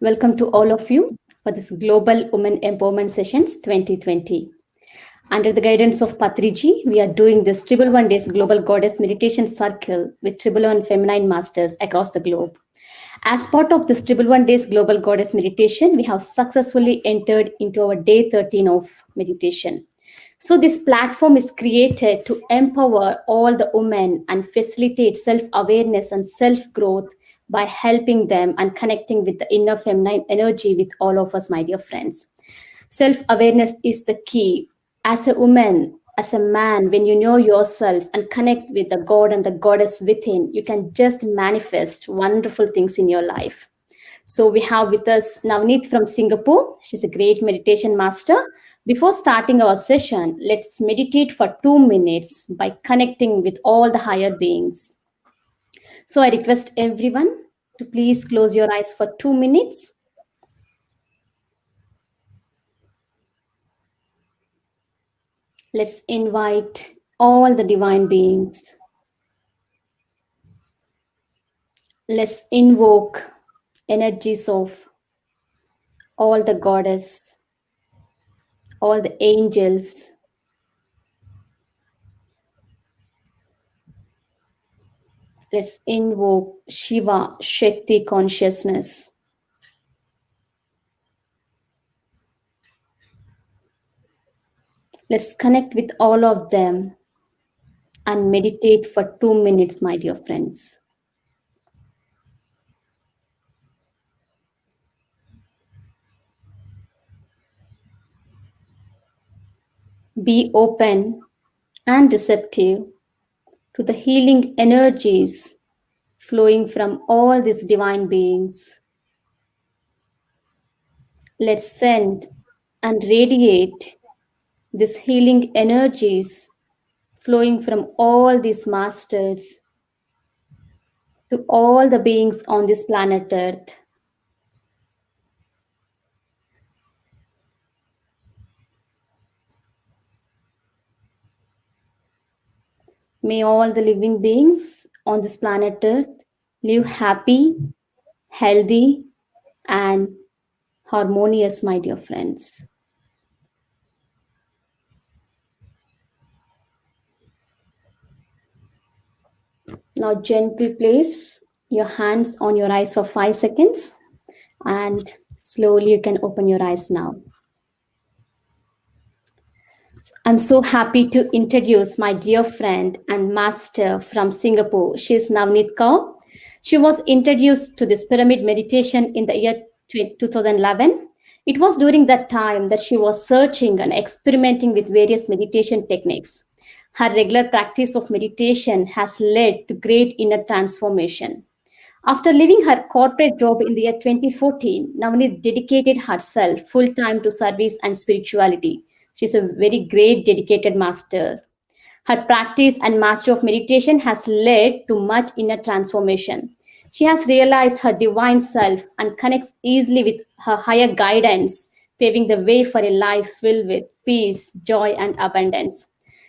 Welcome to all of you for this Global Women Empowerment Sessions 2020. Under the guidance of Patriji, we are doing this Triple One Days Global Goddess Meditation Circle with Triple One Feminine Masters across the globe. As part of this Triple One Days Global Goddess Meditation, we have successfully entered into our day 13 of meditation. So this platform is created to empower all the women and facilitate self-awareness and self-growth by helping them and connecting with the inner feminine energy with all of us, my dear friends. Self-awareness is the key. As a woman, as a man, when you know yourself and connect with the God and the goddess within, you can just manifest wonderful things in your life. So we have with us Navneet from Singapore. She's a great meditation master. Before starting our session, let's meditate for 2 minutes by connecting with all the higher beings. So I request everyone to please close your eyes for 2 minutes. Let's invite all the divine beings. Let's invoke energies of all the goddess, all the angels. Let's invoke Shiva, Shakti consciousness. Let's connect with all of them and meditate for 2 minutes, my dear friends. Be open and receptive to the healing energies flowing from all these divine beings. Let's send and radiate these healing energies flowing from all these masters to all the beings on this planet Earth. May all the living beings on this planet Earth live happy, healthy, and harmonious, my dear friends. Now gently place your hands on your eyes for 5 seconds and slowly you can open your eyes now. I'm so happy to introduce my dear friend and master from Singapore. She's Navneet Kaur. She was introduced to this pyramid meditation in the year 2011. It was during that time that she was searching and experimenting with various meditation techniques. Her regular practice of meditation has led to great inner transformation. After leaving her corporate job in the year 2014, Navneet dedicated herself full-time to service and spirituality. She's a very great dedicated master. Her practice and mastery of meditation has led to much inner transformation. She has realized her divine self and connects easily with her higher guidance, paving the way for a life filled with peace, joy, and abundance.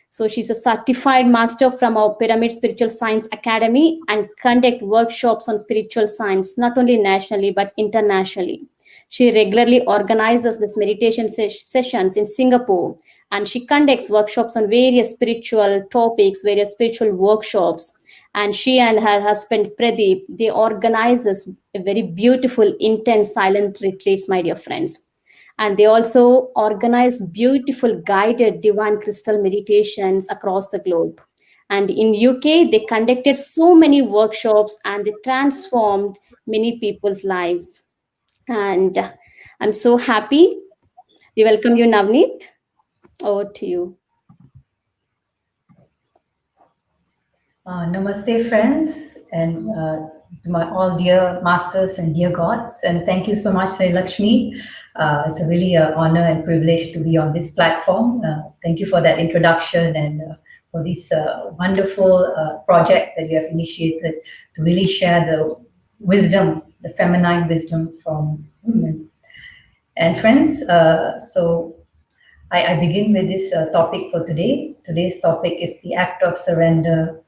So she's a certified master from our Pyramid Spiritual Science Academy and conduct workshops on spiritual science, not only nationally, but internationally. She regularly organizes these meditation sessions in Singapore, and she conducts workshops on various spiritual topics, various spiritual workshops. And she and her husband Pradeep, they organizes a very beautiful, intense, silent retreats, my dear friends. And they also organize beautiful guided divine crystal meditations across the globe. And in UK, they conducted so many workshops and they transformed many people's lives. And I'm so happy. We welcome you, Navneet. Over to you. Namaste, friends, and to my all dear masters and dear gods. And thank you so much, Sai Lakshmi. It's a really honor and privilege to be on this platform. Thank you for that introduction and for this wonderful project that you have initiated to really share the wisdom, the feminine wisdom from women. And friends, so I begin with this topic for today. Today's topic is the act of surrender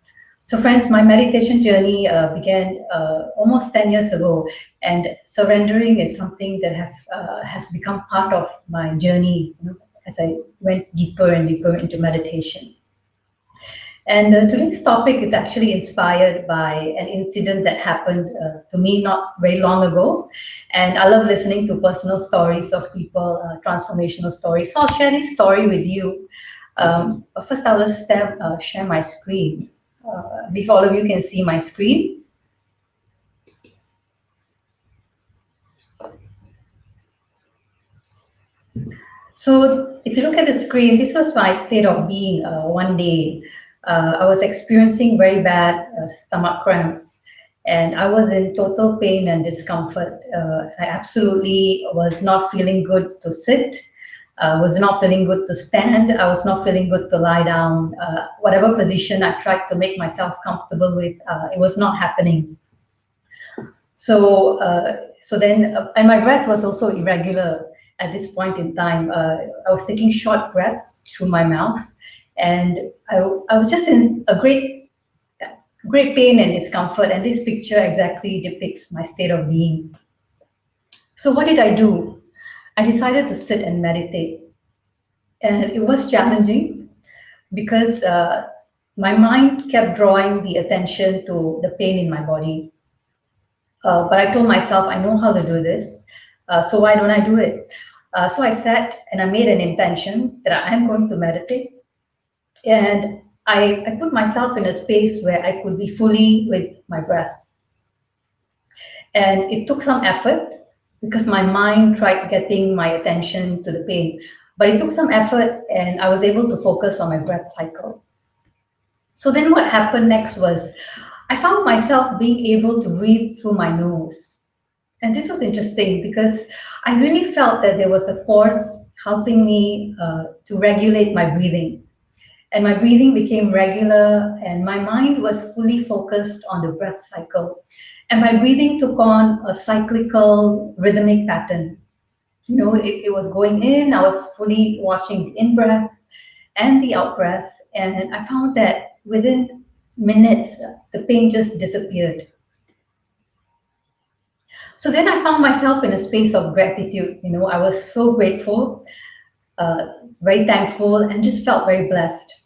So friends, my meditation journey began almost 10 years ago, and surrendering is something that has become part of my journey, as I went deeper and deeper into meditation. And today's topic is actually inspired by an incident that happened to me not very long ago. And I love listening to personal stories of people, transformational stories. So I'll share this story with you. But first, I'll just share my screen. If all of you can see my screen. So if you look at the screen, this was my state of being one day. I was experiencing very bad stomach cramps, and I was in total pain and discomfort. I absolutely was not feeling good to sit, was not feeling good to stand, I was not feeling good to lie down. Whatever position I tried to make myself comfortable with, it was not happening. So, and my breath was also irregular at this point in time. I was taking short breaths through my mouth, and I was just in a great pain and discomfort. And this picture exactly depicts my state of being. So what did I do? I decided to sit and meditate. And it was challenging because my mind kept drawing the attention to the pain in my body. But I told myself, I know how to do this, so why don't I do it? So I sat and I made an intention that I am going to meditate. And I put myself in a space where I could be fully with my breath. And it took some effort because my mind tried getting my attention to the pain. But it took some effort, and I was able to focus on my breath cycle. So then what happened next was I found myself being able to breathe through my nose. And this was interesting because I really felt that there was a force helping me to regulate my breathing. And my breathing became regular, and my mind was fully focused on the breath cycle. And my breathing took on a cyclical, rhythmic pattern. It was going in, I was fully watching the in-breath and the out-breath, and I found that within minutes, the pain just disappeared. So then I found myself in a space of gratitude. I was so grateful, very thankful, and just felt very blessed.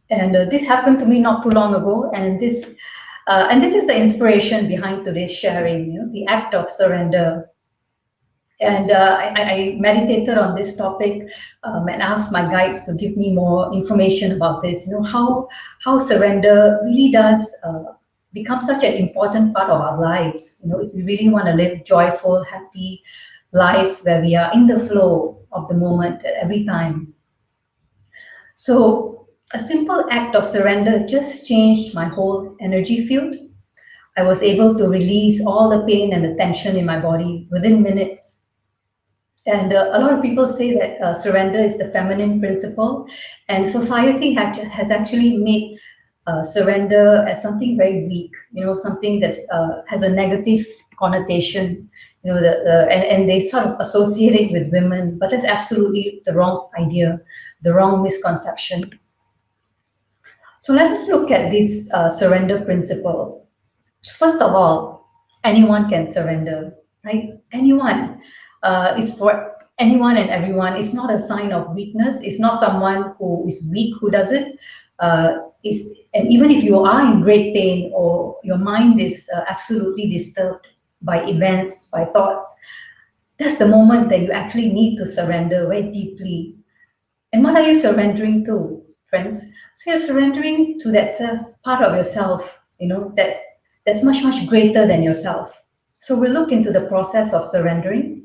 And this happened to me not too long ago, and this is the inspiration behind today's sharing, the act of surrender. And I meditated on this topic and asked my guides to give me more information about this, how surrender really does become such an important part of our lives. If we really want to live joyful, happy lives where we are in the flow of the moment at every time. So a simple act of surrender just changed my whole energy field. I was able to release all the pain and the tension in my body within minutes. And a lot of people say that surrender is the feminine principle, and society has actually made surrender as something very weak, something that has a negative connotation, and they sort of associate it with women, but that's absolutely the wrong idea, the wrong misconception. So let us look at this surrender principle. First of all, anyone can surrender, right? Anyone. Is for anyone and everyone. It's not a sign of weakness. It's not someone who is weak who does it. And even if you are in great pain or your mind is absolutely disturbed by events, by thoughts, that's the moment that you actually need to surrender very deeply. And what are you surrendering to, friends? So you're surrendering to that part of yourself, that's much, much greater than yourself. So we'll look into the process of surrendering.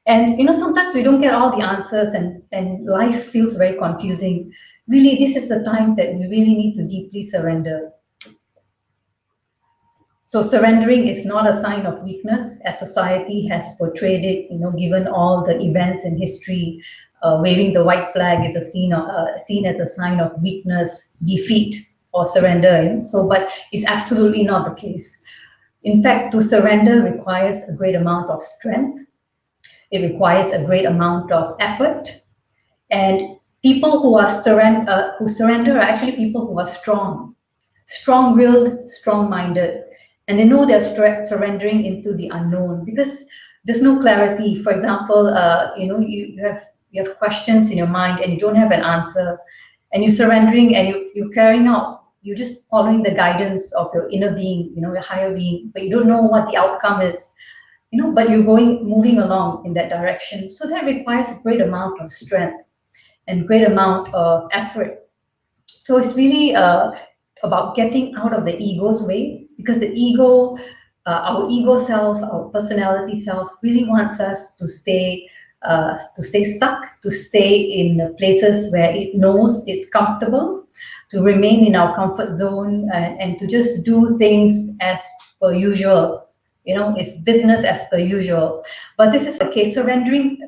And sometimes we don't get all the answers, and life feels very confusing. Really, this is the time that we really need to deeply surrender. So surrendering is not a sign of weakness, as society has portrayed it, given all the events in history. Waving the white flag is seen as a sign of weakness, defeat, or surrender. But it's absolutely not the case. In fact, to surrender requires a great amount of strength. It requires a great amount of effort, and People who surrender are actually people who are strong-willed, strong-minded, and they know they're surrendering into the unknown because there's no clarity. For example, you have questions in your mind and you don't have an answer, and you're surrendering and you're carrying out. You're just following the guidance of your inner being, your higher being, but you don't know what the outcome is, but you're moving along in that direction. So that requires a great amount of strength and great amount of effort. So it's really about getting out of the ego's way, because the ego, our ego self, our personality self, really wants us to stay stuck, to stay in places where it knows it's comfortable, to remain in our comfort zone, and to just do things as per usual. It's business as per usual. But this is the case. Surrendering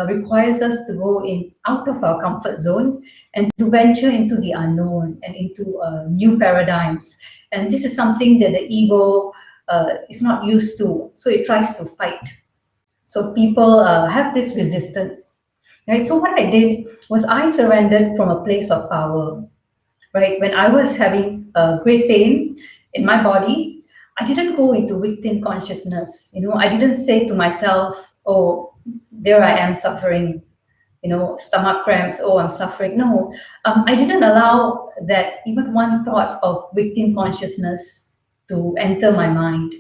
requires us to go out of our comfort zone and to venture into the unknown and into new paradigms. And this is something that the ego is not used to, so it tries to fight. So people have this resistance, right? So what I did was I surrendered from a place of power, right? When I was having great pain in my body, I didn't go into victim consciousness. I didn't say to myself, oh, there I am suffering, stomach cramps, oh, I'm suffering. No, I didn't allow that even one thought of victim consciousness to enter my mind.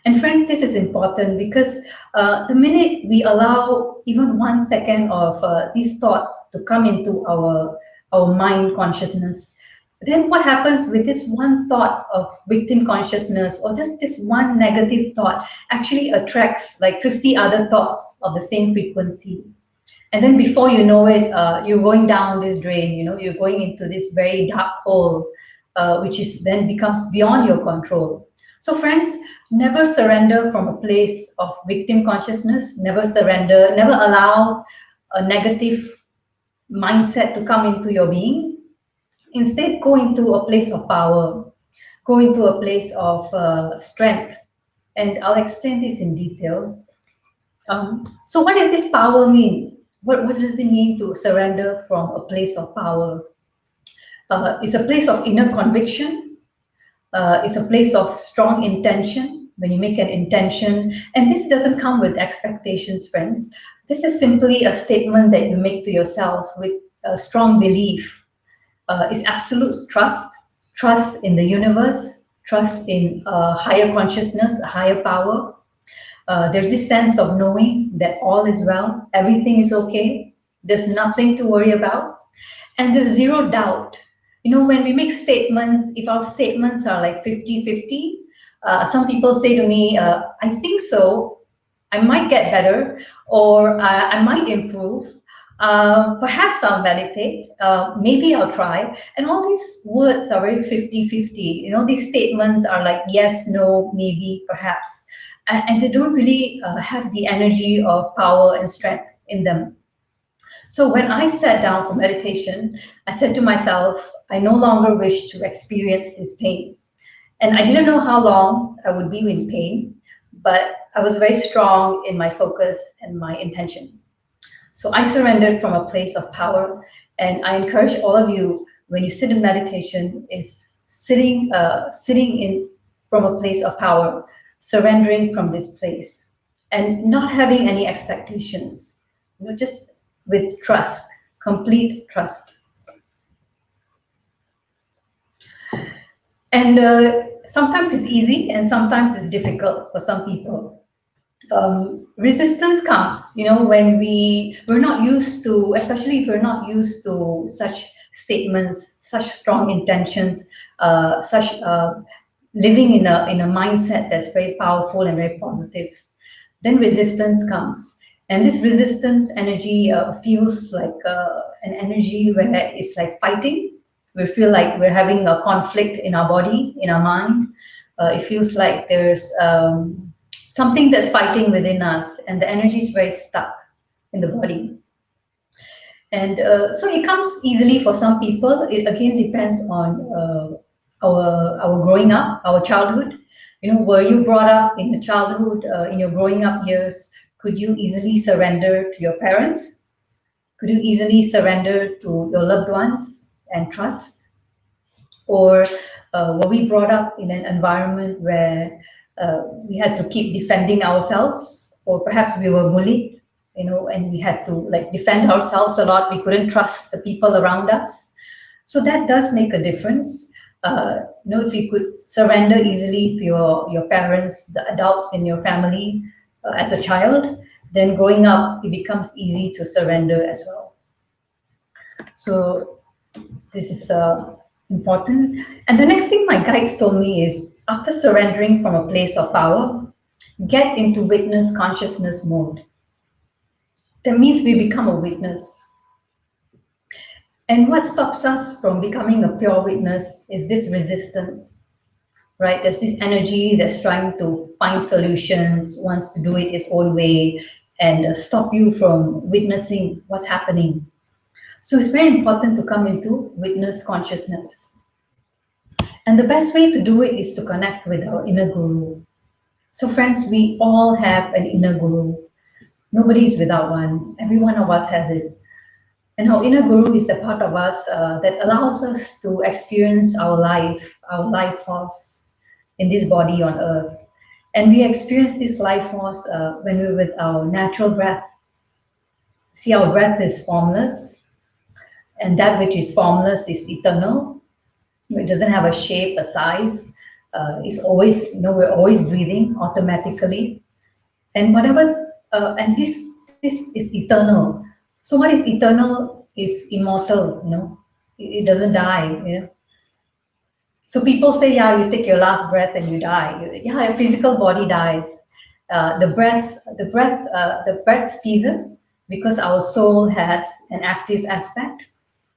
And friends, this is important because the minute we allow even 1 second of these thoughts to come into our mind consciousness, then what happens with this one thought of victim consciousness, or just this one negative thought, actually attracts like 50 other thoughts of the same frequency. And then before you know it, you're going down this drain, you're going into this very dark hole, which is then becomes beyond your control. So friends, never surrender from a place of victim consciousness, never surrender, never allow a negative mindset to come into your being. Instead, go into a place of power, go into a place of strength. And I'll explain this in detail. So what does this power mean? What does it mean to surrender from a place of power? It's a place of inner conviction. It's a place of strong intention. When you make an intention, and this doesn't come with expectations, friends. This is simply a statement that you make to yourself with a strong belief. It's absolute trust in the universe, trust in higher consciousness, a higher power. There's this sense of knowing that all is well, everything is okay, there's nothing to worry about, and there's zero doubt. When we make statements, if our statements are like 50-50, some people say to me, I think so, I might get better, or I might improve. Perhaps I'll meditate, maybe I'll try. And all these words are very 50-50. These statements are like yes, no, maybe, perhaps. And they don't really have the energy of power and strength in them. So when I sat down for meditation, I said to myself, I no longer wish to experience this pain. And I didn't know how long I would be in pain, but I was very strong in my focus and my intention. So I surrendered from a place of power, and I encourage all of you, when you sit in meditation, is sitting in from a place of power, surrendering from this place, and not having any expectations, just with trust, complete trust. And sometimes it's easy, and sometimes it's difficult for some people. Resistance comes, when we're not used to, especially if we're not used to such statements, such strong intentions, such living in a mindset that's very powerful and very positive. Then resistance comes, and this resistance energy feels like an energy where it's like fighting. We feel like we're having a conflict in our body, in our mind. It feels like there's something that's fighting within us, and the energy is very stuck in the body. And so it comes easily for some people. It again depends on our growing up, our childhood. Were you brought up in your childhood, in your growing up years? Could you easily surrender to your parents? Could you easily surrender to your loved ones and trust? Or were we brought up in an environment where we had to keep defending ourselves, or perhaps we were bullied, and we had to like defend ourselves a lot. We couldn't trust the people around us. So that does make a difference. If you could surrender easily to your parents, the adults in your family as a child, then growing up, it becomes easy to surrender as well. So this is important. And the next thing my guides told me is, after surrendering from a place of power, get into witness consciousness mode. That means we become a witness. And what stops us from becoming a pure witness is this resistance, right? There's this energy that's trying to find solutions, wants to do it its own way, and stop you from witnessing what's happening. So it's very important to come into witness consciousness. And the best way to do it is to connect with our inner guru. So friends, we all have an inner guru. Nobody's without one. Every one of us has it. And our inner guru is the part of us that allows us to experience our life force in this body on earth. And we experience this life force when we're with our natural breath. See, our breath is formless, and that which is formless is eternal. It doesn't have a shape, a size. It's always, we're always breathing automatically. And and this is eternal. So what is eternal is immortal, it doesn't die. So people say, yeah, you take your last breath and you die. Yeah, your physical body dies. The breath ceases because our soul has an active aspect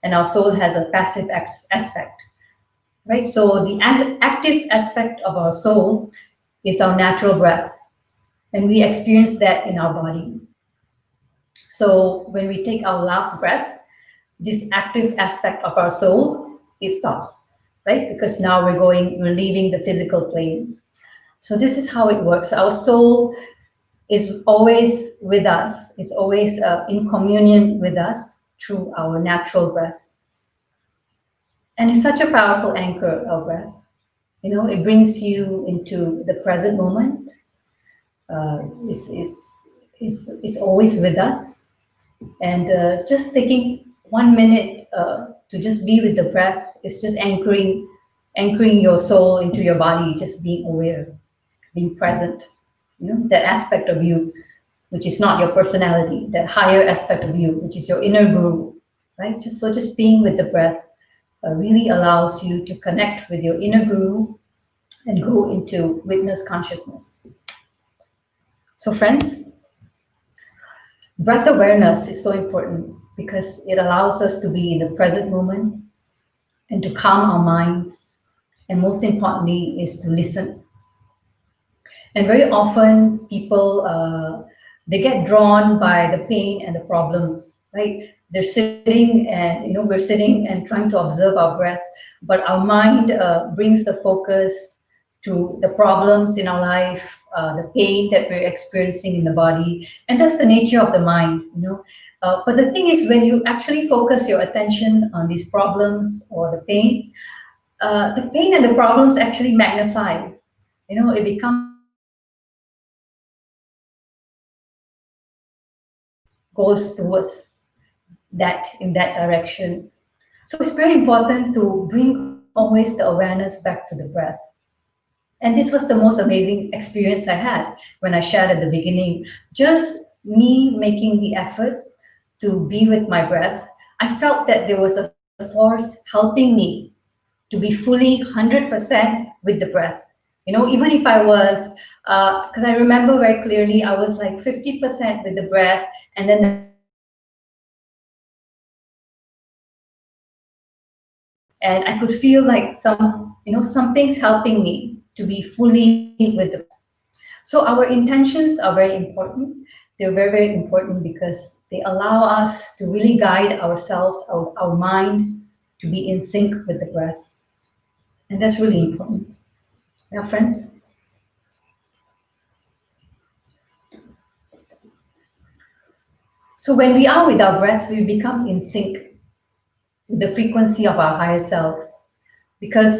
and our soul has a passive aspect, right? So the active aspect of our soul is our natural breath, and we experience that in our body. So when we take our last breath, this active aspect of our soul, it stops, right? Because now we're leaving the physical plane. So this is how it works. Our soul is always with us. It's always in communion with us through our natural breath. And it's such a powerful anchor, our breath. It brings you into the present moment. It's always with us. And just taking 1 minute to just be with the breath is just anchoring your soul into your body, just being aware, being present. That aspect of you, which is not your personality, that higher aspect of you, which is your inner guru, right? Just being with the breath really allows you to connect with your inner guru and go into witness consciousness. So friends, breath awareness is so important because it allows us to be in the present moment and to calm our minds, and most importantly is to listen. And very often people, they get drawn by the pain and the problems, right? They're sitting and, we're sitting and trying to observe our breath, but our mind brings the focus to the problems in our life, the pain that we're experiencing in the body. And that's the nature of the mind, But the thing is, when you actually focus your attention on these problems or the pain and the problems actually magnify, it becomes goes towards that in that direction. So it's very important to bring always the awareness back to the breath. And this was the most amazing experience I had when I shared at the beginning. Just me making the effort to be with my breath, I felt that there was a force helping me to be fully 100% with the breath. Even if I was, because I remember very clearly, I was like 50% with the breath, and then and I could feel like something's helping me to be fully with the. So our intentions are very important. They're very, very important because they allow us to really guide ourselves, our mind, to be in sync with the breath. And that's really important. Yeah, friends? So when we are with our breath, we become in sync with the frequency of our higher self. Because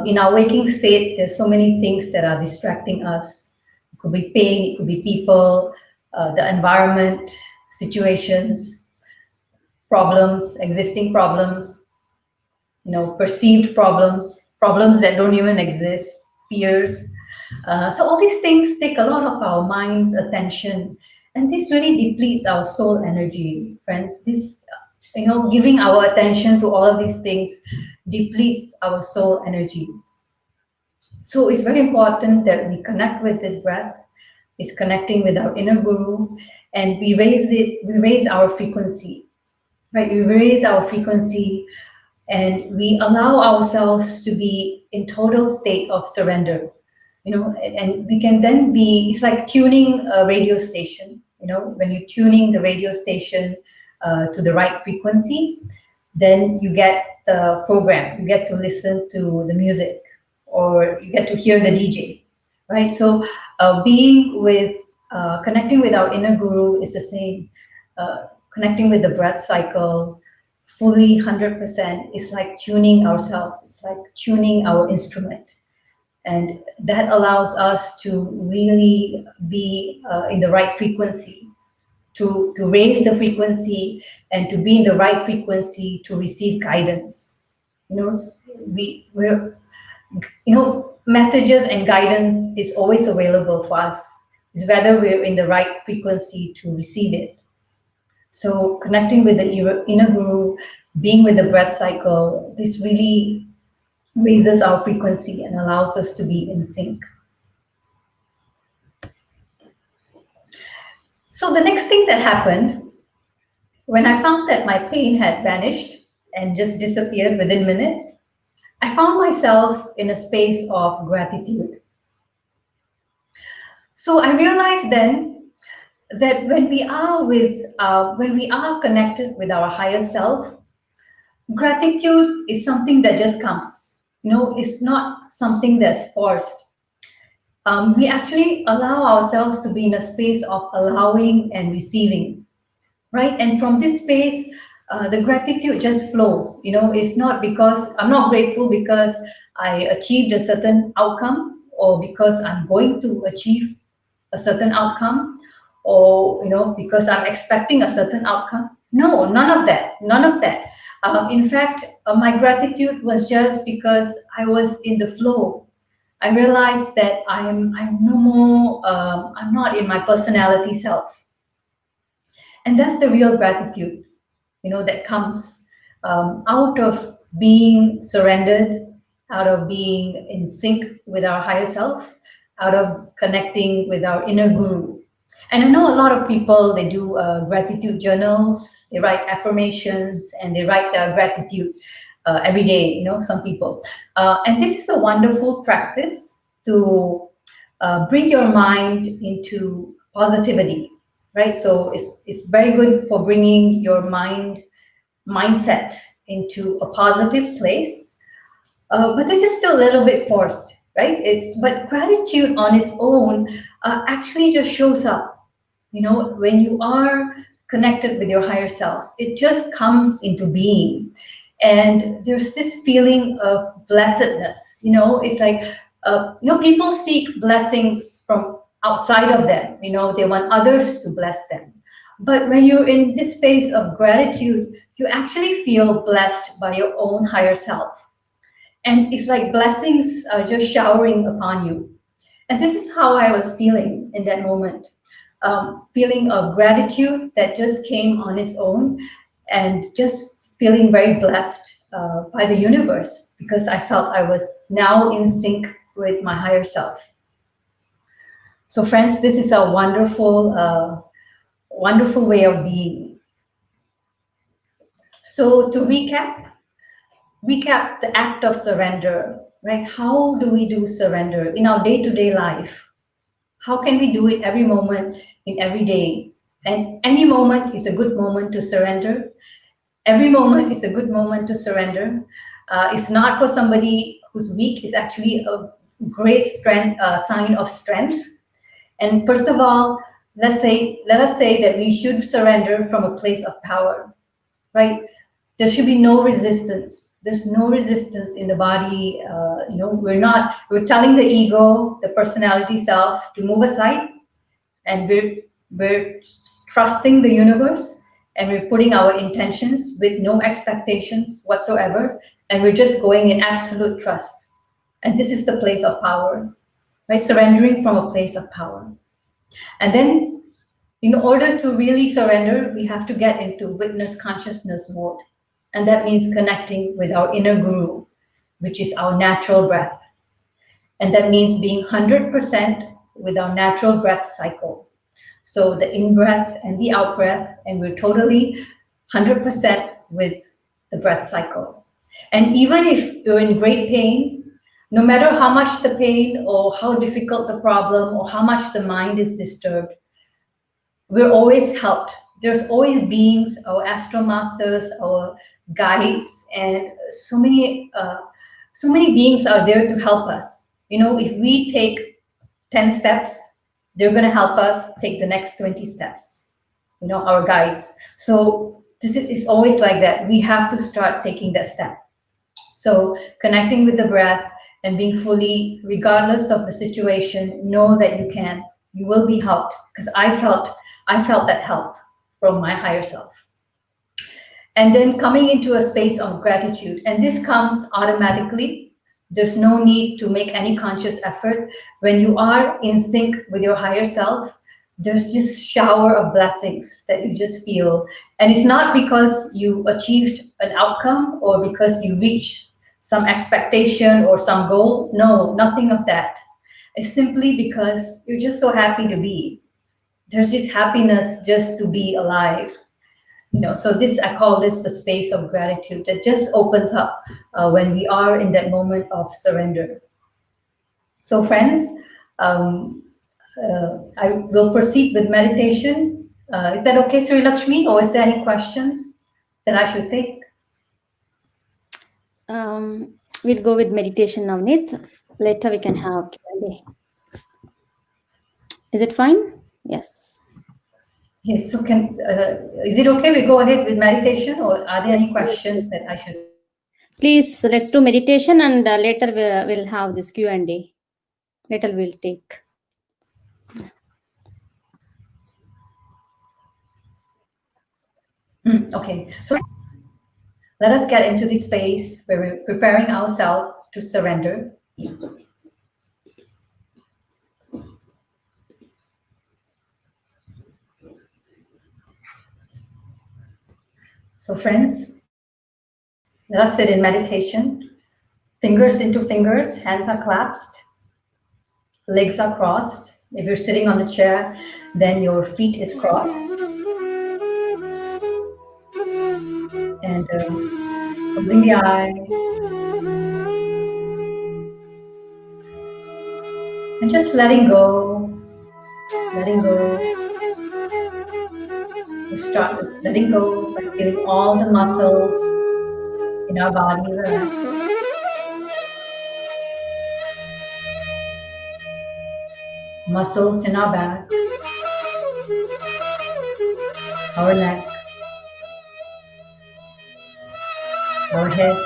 in our waking state, there's so many things that are distracting us. It could be pain, it could be people, the environment, situations, problems, existing problems, perceived problems, problems that don't even exist, fears. So all these things take a lot of our mind's attention, and this really depletes our soul energy, friends. This, giving our attention to all of these things depletes our soul energy. So it's very important that we connect with this breath, is connecting with our inner guru, and we raise our frequency, right? We raise our frequency and we allow ourselves to be in total state of surrender, and we can then be, it's like tuning a radio station, when you're tuning the radio station to the right frequency, then you get the program, you get to listen to the music, or you get to hear the DJ, right? So connecting with our inner guru is the same. Connecting with the breath cycle fully 100% is like tuning ourselves. It's like tuning our instrument. And that allows us to really be in the right frequency, to raise the frequency and to be in the right frequency to receive guidance. Messages and guidance is always available for us. It's whether we're in the right frequency to receive it. So connecting with the inner guru, being with the breath cycle, this really raises our frequency and allows us to be in sync. So the next thing that happened, when I found that my pain had vanished and just disappeared within minutes, I found myself in a space of gratitude. So I realized then that when we are connected with our higher self, gratitude is something that just comes. It's not something that's forced. We actually allow ourselves to be in a space of allowing and receiving, right? And from this space, the gratitude just flows. It's not because I'm not grateful because I achieved a certain outcome, or because I'm going to achieve a certain outcome, or because I'm expecting a certain outcome. No, none of that. In fact, my gratitude was just because I was in the flow. I realized that I'm no more, I'm not in my personality self. And that's the real gratitude, that comes out of being surrendered, out of being in sync with our higher self, out of connecting with our inner guru. And I know a lot of people, they do gratitude journals, they write affirmations, and they write gratitude every day, some people. And this is a wonderful practice to bring your mind into positivity, right? So it's very good for bringing your mindset into a positive place. But this is still a little bit forced, right? But gratitude on its own actually just shows up. When you are connected with your higher self, it just comes into being. And there's this feeling of blessedness. It's like, people seek blessings from outside of them. They want others to bless them. But when you're in this space of gratitude, you actually feel blessed by your own higher self. And it's like blessings are just showering upon you. And this is how I was feeling in that moment. Feeling of gratitude that just came on its own, and just feeling very blessed by the universe, because I felt I was now in sync with my higher self. So friends, this is a wonderful, wonderful way of being. So to recap the act of surrender, right? How do we do surrender in our day-to-day life? How can we do it every moment in every day? And any moment is a good moment to surrender. Every moment is a good moment to surrender. It's not for somebody who's weak. It's actually a great strength, sign of strength. And first of all, let us say that we should surrender from a place of power, right? There should be no resistance. There's no resistance in the body. We're telling the ego, the personality self, to move aside, and we're trusting the universe, and we're putting our intentions with no expectations whatsoever, and we're just going in absolute trust. And this is the place of power, right? Surrendering from a place of power. And then, in order to really surrender, we have to get into witness consciousness mode. And that means connecting with our inner guru, which is our natural breath. And that means being 100% with our natural breath cycle. So the in-breath and the out-breath, and we're totally 100% with the breath cycle. And even if you're in great pain, no matter how much the pain or how difficult the problem or how much the mind is disturbed, we're always helped. There's always beings, our astral masters, our guides, and so many beings are there to help us. If we take 10 steps, they're going to help us take the next 20 steps, our guides. So this is always like that. We have to start taking that step. So connecting with the breath and being fully, regardless of the situation, know that you will be helped, because I felt that help from my higher self. And then coming into a space of gratitude, and this comes automatically. There's no need to make any conscious effort. When you are in sync with your higher self, there's just shower of blessings that you just feel. And it's not because you achieved an outcome or because you reached some expectation or some goal. No, nothing of that. It's simply because you're just so happy to be. There's just happiness just to be alive. So I call this the space of gratitude that just opens up when we are in that moment of surrender. So friends, I will proceed with meditation. Is that okay, Sri Lakshmi, or is there any questions that I should take? We'll go with meditation, Navneet. Later we can have Q&A. Is it fine? Yes. Yes, so is it okay we go ahead with meditation, or are there any questions that I should? Please, let's do meditation, and later we'll have this Q&A. Later we'll take. Okay, so let us get into this space where we're preparing ourselves to surrender. So friends, let us sit in meditation. Fingers into fingers, hands are clasped, legs are crossed. If you're sitting on the chair, then your feet is crossed. And closing the eyes. And just letting go, letting go. We start letting go by feeling all the muscles in our body relax. Muscles in our back, our neck, our head,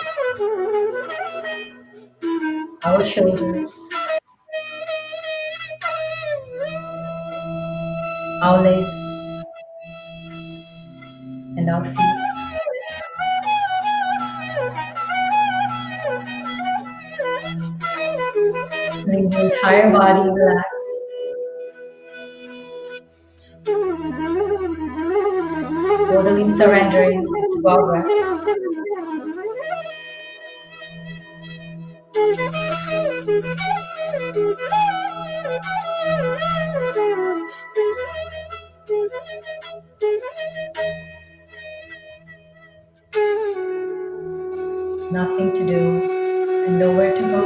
our shoulders, our legs, and our feet. Feeling the entire body relaxed. Totally surrendering to our breath. Nothing to do and nowhere to go.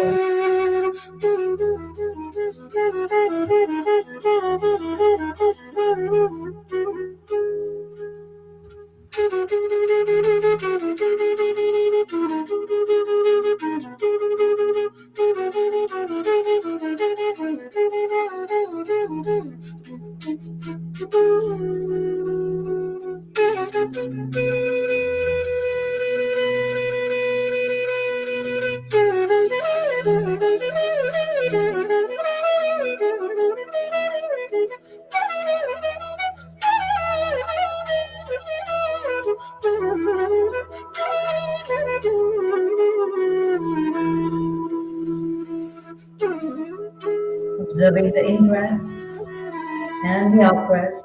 observing the in breath and the out breath.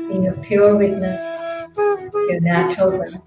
In your pure witness, your natural breath.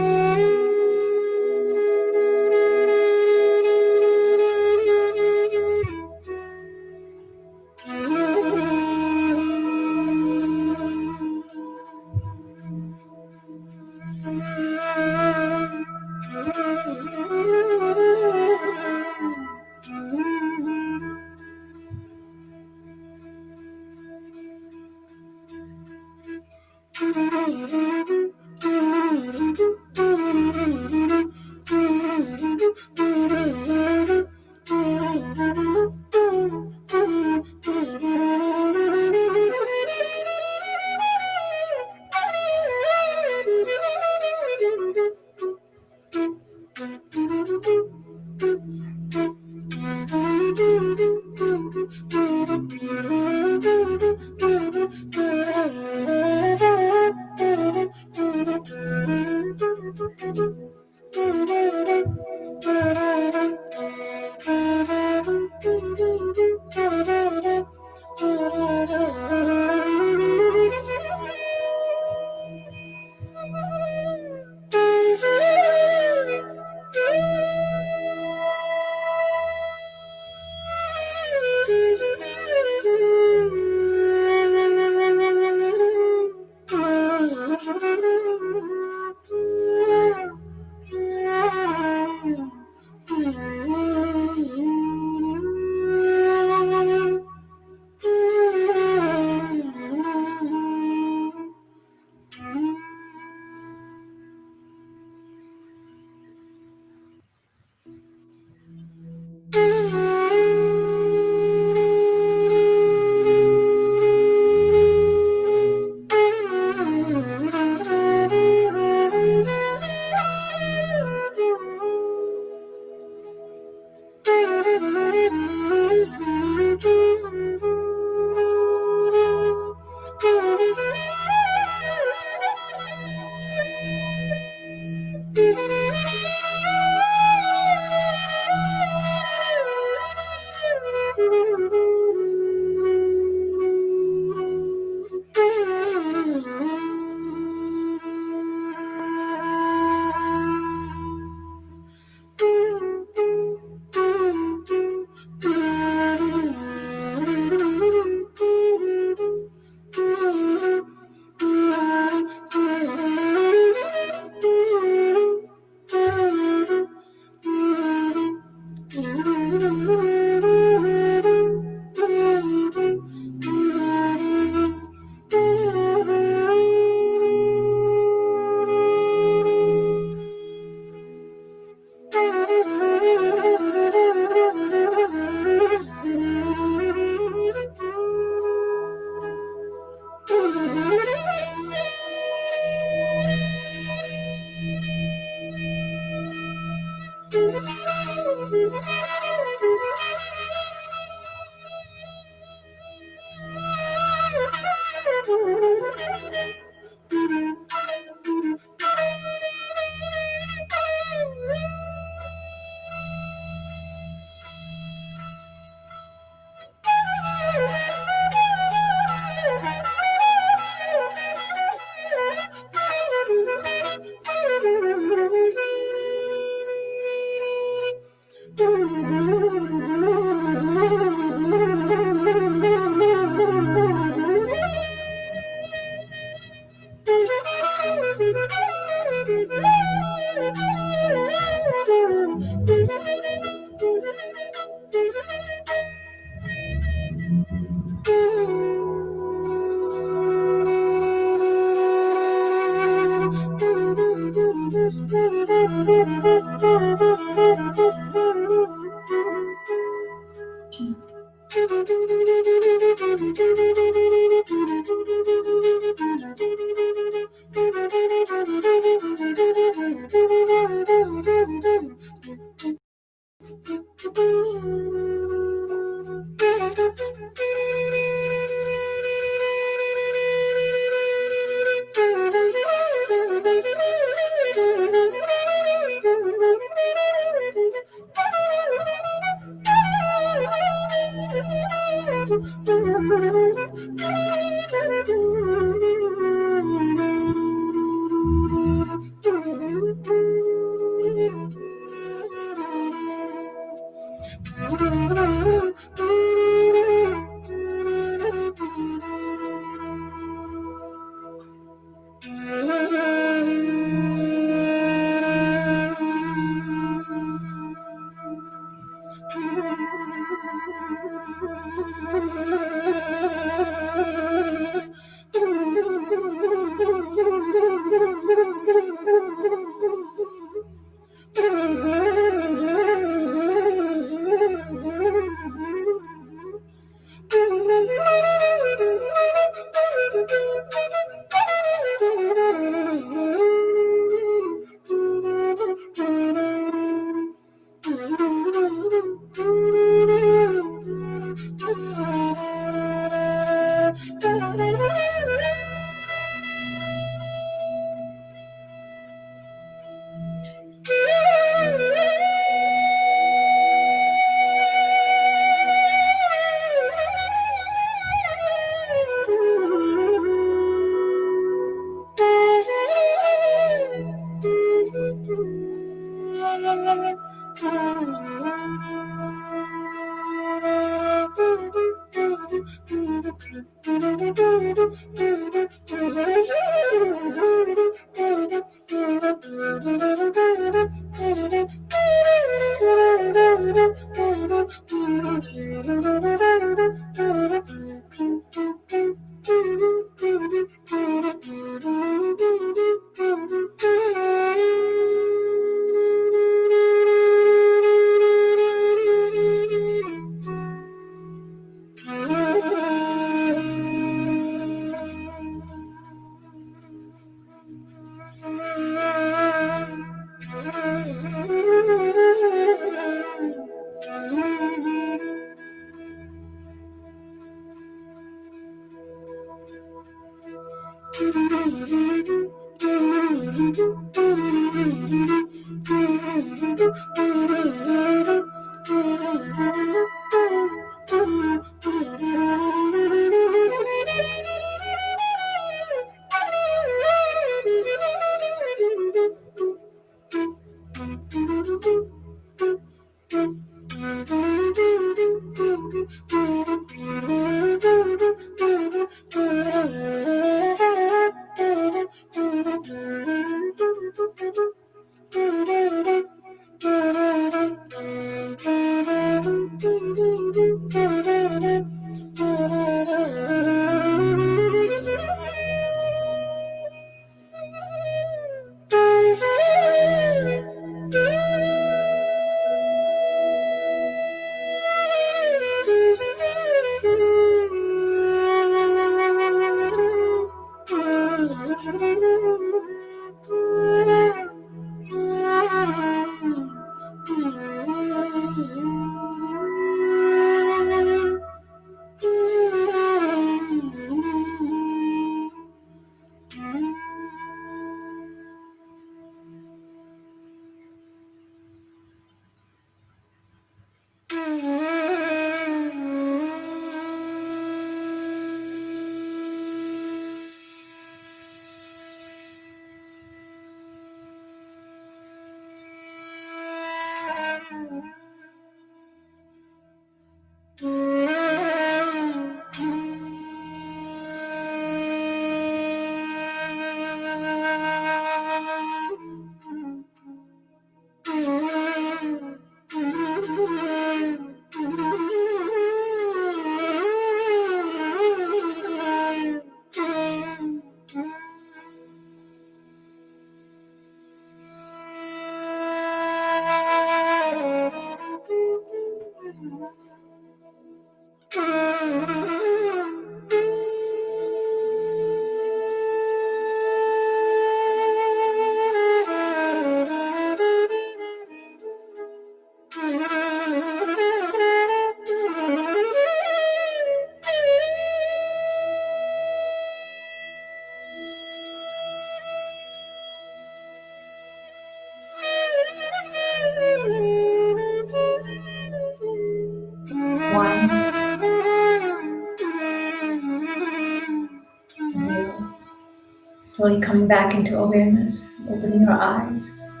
Slowly coming back into awareness, opening your eyes.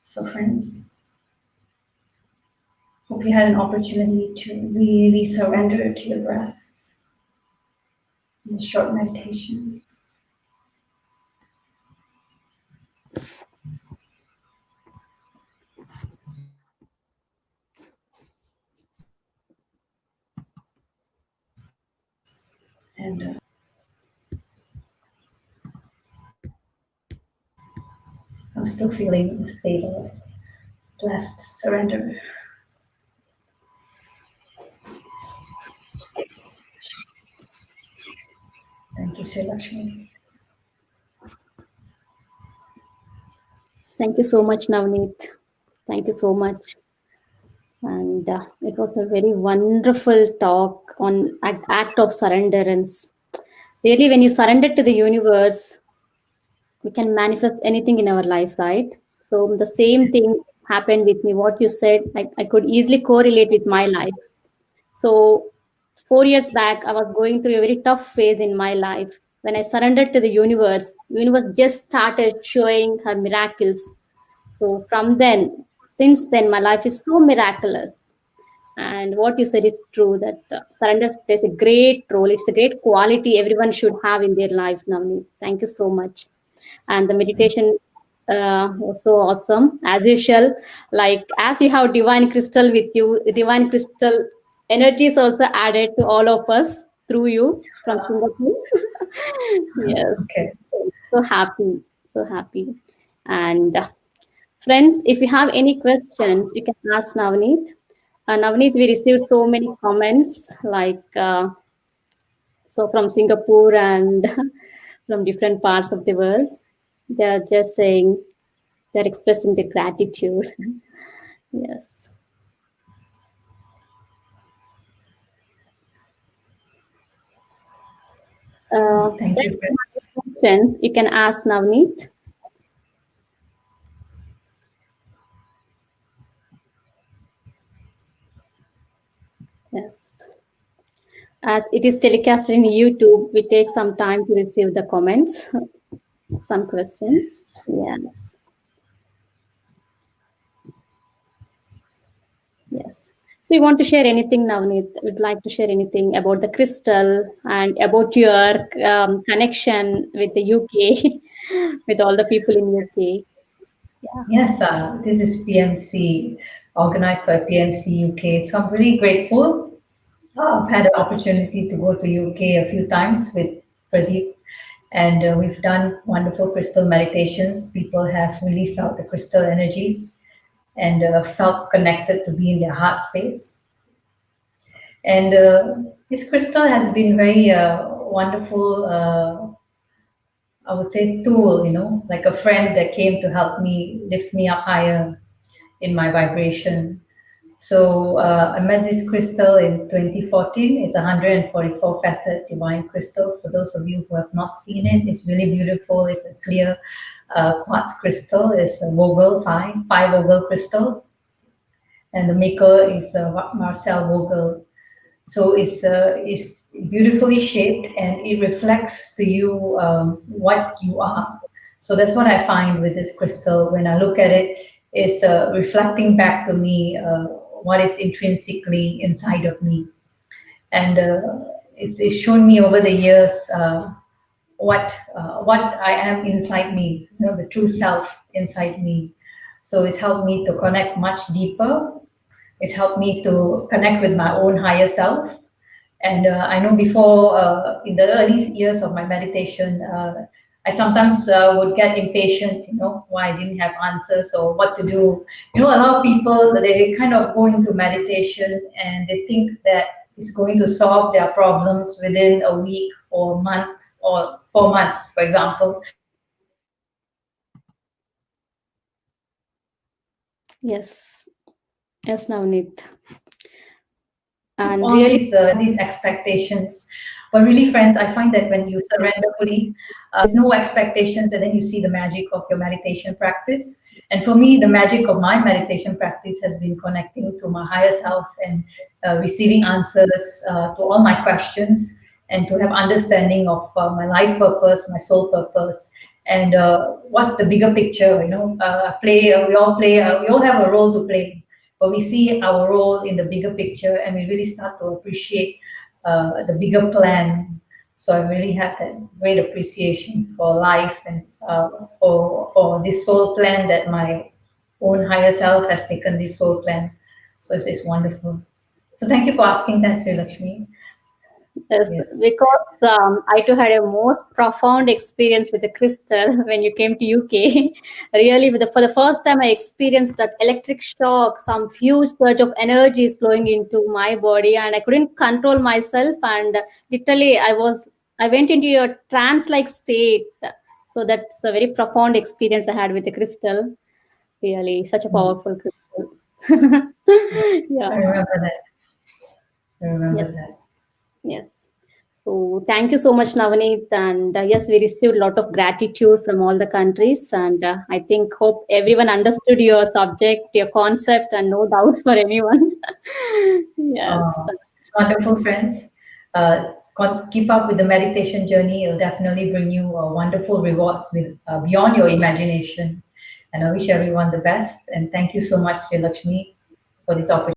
So friends, hope you had an opportunity to really surrender to your breath in this short meditation. And I'm still feeling the state of blessed surrender. Thank you, Sri Lakshmi. Thank you so much, Navneet. Thank you so much. And it was a very wonderful talk on act of surrenderance. Really, when you surrender to the universe, we can manifest anything in our life, right? So the same thing happened with me. What you said, I could easily correlate with my life. So 4 years back, I was going through a very tough phase in my life. When I surrendered to the universe just started showing her miracles. So from then, since then, my life is so miraculous. And what you said is true that surrender plays a great role. It's a great quality everyone should have in their life, Navneet. Thank you so much. And the meditation was so awesome as usual. Like as you have divine crystal with you, divine crystal energy is also added to all of us through you from Singapore. Yes, Okay. so happy, so happy. And friends, if you have any questions, you can ask Navneet. Navneet, we received so many comments like so from Singapore and from different parts of the world. They are just saying they're expressing their gratitude. Yes. Thank Friends, you, if you have friends. any questions, you can ask Navneet. Yes. As it is telecasted in YouTube, we take some time to receive the comments, some questions. Yes. Yes. Yes. So you want to share anything, Navneet? Would like to share anything about the crystal and about your connection with the UK, with all the people in UK? Yeah. Yes, this is PMC, organized by PMC UK. So I'm really grateful. I've had an opportunity to go to UK a few times with Pradeep, and we've done wonderful crystal meditations. People have really felt the crystal energies and felt connected to be in their heart space. And this crystal has been very wonderful, I would say, tool, like a friend that came to help me lift me up higher in my vibration. So I met this crystal in 2014. It's a 144 facet divine crystal. For those of you who have not seen it, it's really beautiful. It's a clear quartz crystal. It's a Vogel, five Vogel crystal. And the maker is Marcel Vogel. So it's beautifully shaped and it reflects to you what you are. So that's what I find with this crystal. When I look at it, it's reflecting back to me what is intrinsically inside of me, and it's shown me over the years what I am inside me, the true self inside me. So it's helped me to connect much deeper. It's helped me to connect with my own higher self. And I know before, in the early years of my meditation, I sometimes would get impatient, why I didn't have answers or what to do. A lot of people, they kind of go into meditation and they think that it's going to solve their problems within a week or month or 4 months, for example. Yes. Yes, Navneet. And All really, these expectations But really, friends, I find that when you surrender fully, there's no expectations, and then you see the magic of your meditation practice. And for me, the magic of my meditation practice has been connecting to my higher self and receiving answers to all my questions, and to have understanding of my life purpose, my soul purpose, and what's the bigger picture. We all play, we all have a role to play, but we see our role in the bigger picture, and we really start to appreciate the bigger plan. So I really had that great appreciation for life, and for this soul plan, that my own higher self has taken this soul plan. So it's wonderful. So thank you for asking that, Sri Lakshmi. Yes, Yes. because I too had a most profound experience with the crystal when you came to UK. Really, for the first time, I experienced that electric shock, some huge surge of energy is flowing into my body, and I couldn't control myself. And literally, I went into a trance-like state. So that's a very profound experience I had with the crystal. Really, such a Mm. powerful crystal. Yes, Yeah. I remember that. I remember Yes. that. Yes. So thank you so much, Navneet. And yes, we received a lot of gratitude from all the countries. And I think, hope everyone understood your subject, your concept, and no doubts for anyone. Yes. It's wonderful, friends. Keep up with the meditation journey. It'll definitely bring you wonderful rewards with beyond your imagination. And I wish everyone the best. And thank you so much, Sri Lakshmi, for this opportunity.